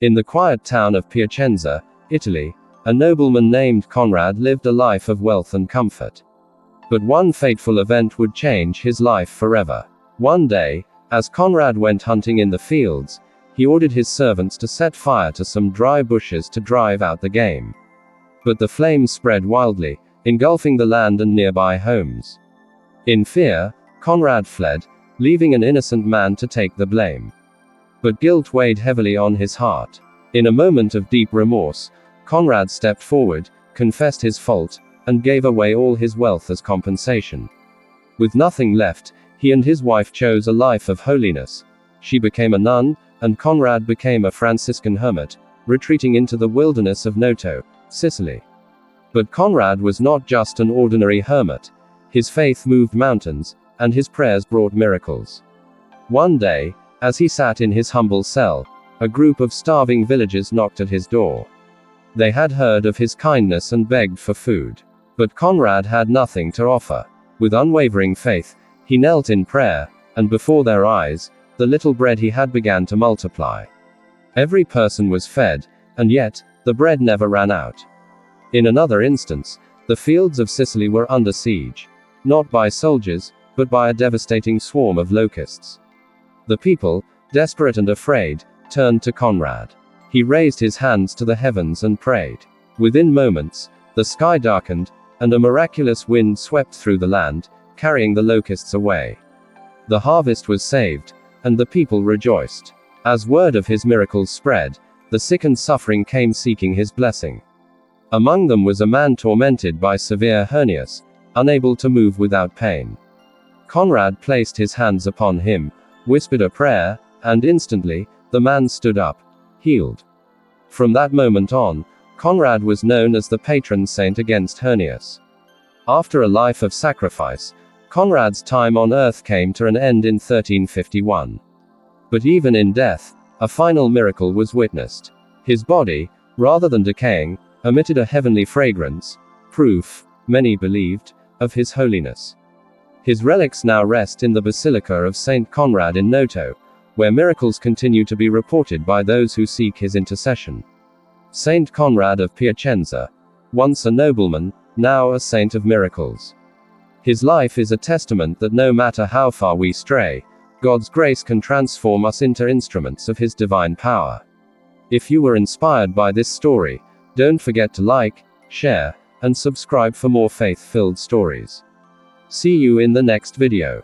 In the quiet town of Piacenza, Italy, a nobleman named Conrad lived a life of wealth and comfort. But one fateful event would change his life forever. One day, as Conrad went hunting in the fields, he ordered his servants to set fire to some dry bushes to drive out the game. But the flames spread wildly, engulfing the land and nearby homes. In fear, Conrad fled, leaving an innocent man to take the blame. But guilt weighed heavily on his heart. In a moment of deep remorse, Conrad stepped forward, confessed his fault, and gave away all his wealth as compensation. With nothing left, he and his wife chose a life of holiness. She became a nun, and Conrad became a Franciscan hermit, retreating into the wilderness of Noto, Sicily. But Conrad was not just an ordinary hermit. His faith moved mountains, and his prayers brought miracles. One day, as he sat in his humble cell, a group of starving villagers knocked at his door. They had heard of his kindness and begged for food. But Conrad had nothing to offer. With unwavering faith, he knelt in prayer, and before their eyes, the little bread he had began to multiply. Every person was fed, and yet, the bread never ran out. In another instance, the fields of Sicily were under siege. Not by soldiers, but by a devastating swarm of locusts. The people, desperate and afraid, turned to Conrad. He raised his hands to the heavens and prayed. Within moments, the sky darkened, and a miraculous wind swept through the land, carrying the locusts away. The harvest was saved, and the people rejoiced. As word of his miracles spread, the sick and suffering came seeking his blessing. Among them was a man tormented by severe hernias, unable to move without pain. Conrad placed his hands upon him, whispered a prayer, and instantly, the man stood up, healed. From that moment on, Conrad was known as the patron saint against hernias. After a life of sacrifice, Conrad's time on earth came to an end in 1351. But even in death, a final miracle was witnessed. His body, rather than decaying, emitted a heavenly fragrance, proof, many believed, of his holiness. His relics now rest in the Basilica of Saint Conrad in Noto, where miracles continue to be reported by those who seek his intercession. Saint Conrad of Piacenza, once a nobleman, now a saint of miracles. His life is a testament that no matter how far we stray, God's grace can transform us into instruments of his divine power. If you were inspired by this story, don't forget to like, share, and subscribe for more faith-filled stories. See you in the next video.